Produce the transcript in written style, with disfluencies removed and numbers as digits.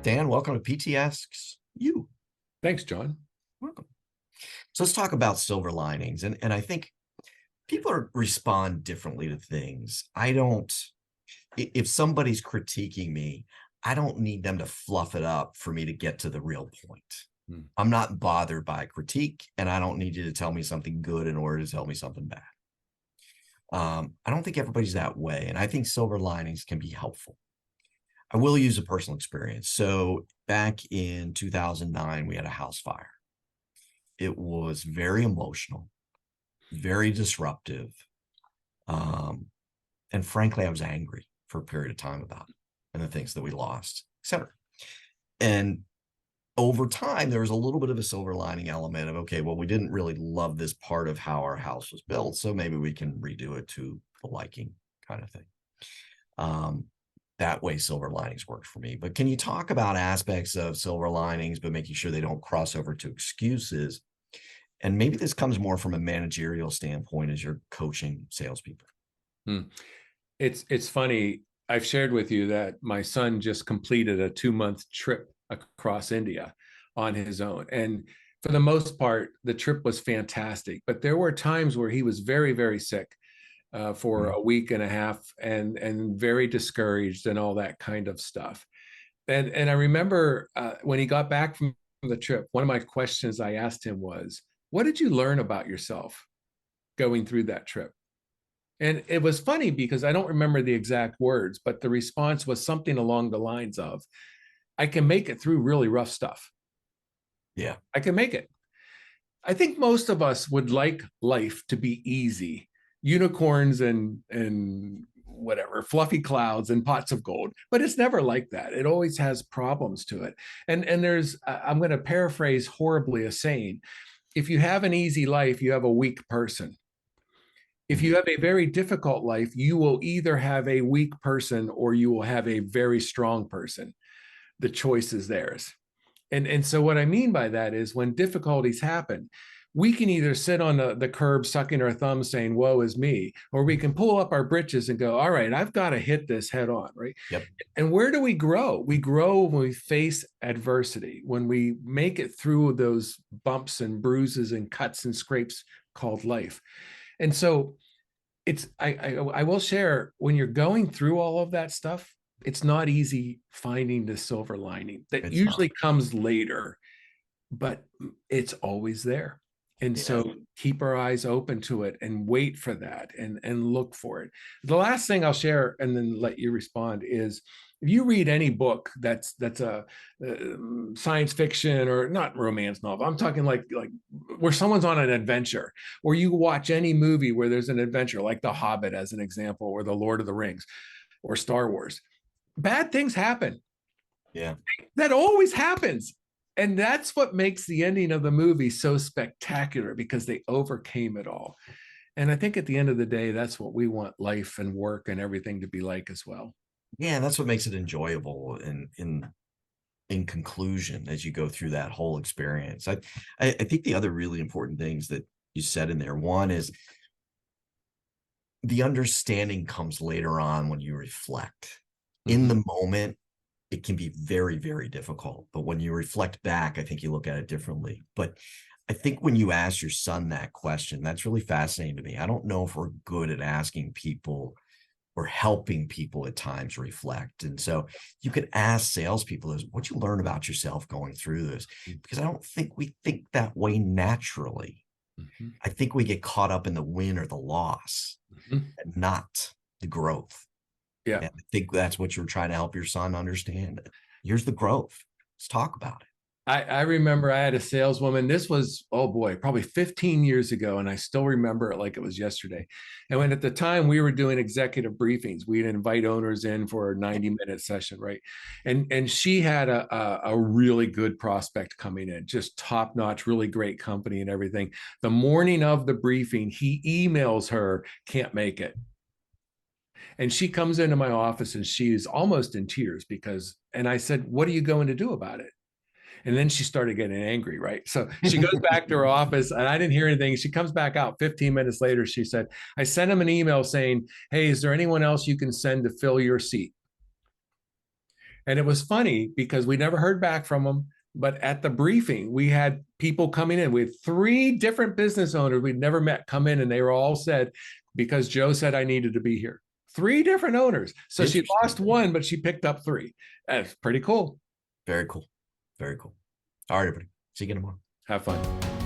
Dan, welcome to PT Asks You. Thanks, John. Welcome. So let's talk about silver linings. And I think people respond differently to things. If somebody's critiquing me, I don't need them to fluff it up for me to get to the real point. I'm not bothered by critique, and I don't need you to tell me something good in order to tell me something bad. I don't think everybody's that way. And I think silver linings can be helpful. I will use a personal experience. So back in 2009, we had a house fire. It was very emotional, very disruptive. And frankly, I was angry for a period of time about it and the things that we lost, et cetera. And over time, there was a little bit of a silver lining element of, okay, well, we didn't really love this part of how our house was built, so maybe we can redo it to the liking kind of thing. That way, silver linings worked for me. But can you talk about aspects of silver linings, but making sure they don't cross over to excuses? And maybe this comes more from a managerial standpoint as you're coaching salespeople. It's funny. I've shared with you that my son just completed a 2-month trip across India on his own. And for the most part, the trip was fantastic. But there were times where he was very, very sick for a week and a half and very discouraged and all that kind of stuff. And I remember when he got back from the trip, one of my questions I asked him was, what did you learn about yourself going through that trip? And it was funny because I don't remember the exact words, but the response was something along the lines of, I can make it through really rough stuff. Yeah. I can make it. I think most of us would like life to be easy, unicorns and whatever, fluffy clouds and pots of gold, but it's never like that. It always has problems to it. And there's, I'm going to paraphrase horribly a saying, if you have an easy life, you have a weak person. If you have a very difficult life, you will either have a weak person or you will have a very strong person. The choice is theirs. And so what I mean by that is when difficulties happen, we can either sit on the curb sucking our thumbs saying, woe is me, or we can pull up our britches and go, all right, I've got to hit this head on, right? Yep. And where do we grow? We grow when we face adversity, when we make it through those bumps and bruises and cuts and scrapes called life. And so it's, I will share, when you're going through all of that stuff, it's not easy finding the silver lining. That It's usually not. comes later, but it's always there. And so keep our eyes open to it and wait for that and look for it. The last thing I'll share and then let you respond is, if you read any book that's a science fiction or not romance novel, I'm talking like where someone's on an adventure, or you watch any movie where there's an adventure, like The Hobbit as an example, or The Lord of the Rings or Star Wars, bad things happen. Yeah. That always happens. And that's what makes the ending of the movie so spectacular, because they overcame it all. And I think at the end of the day, that's what we want life and work and everything to be like as well. Yeah, that's what makes it enjoyable in conclusion as you go through that whole experience. I think the other really important things that you said in there, one is the understanding comes later on when you reflect. In the moment, it can be very, very difficult. But when you reflect back, I think you look at it differently. But I think when you ask your son that question, that's really fascinating to me. I don't know if we're good at asking people or helping people at times reflect. And so you could ask salespeople, what you learn about yourself going through this? Because I don't think we think that way naturally. I think we get caught up in the win or the loss and not the growth. Yeah. And I think that's what you're trying to help your son understand. Here's the growth. Let's talk about it. I remember I had a saleswoman. This was, oh boy, probably 15 years ago. And I still remember it like it was yesterday. And when at the time we were doing executive briefings, we'd invite owners in for a 90-minute session, right? And she had a really good prospect coming in, just top notch, really great company and everything. The morning of the briefing, he emails her, can't make it. And she comes into my office and she's almost in tears and I said, what are you going to do about it? And then she started getting angry, right? So she goes back to her office and I didn't hear anything. She comes back out 15 minutes later. She said, I sent him an email saying, hey, is there anyone else you can send to fill your seat? And it was funny because we never heard back from them. But at the briefing, we had people coming in. We had 3 different business owners we'd never met come in, and they were all said, because Joe said I needed to be here. 3 different owners. So she lost 1, but she picked up 3. That's pretty cool. Very cool. Very cool. All right, everybody. See you again tomorrow. Have fun.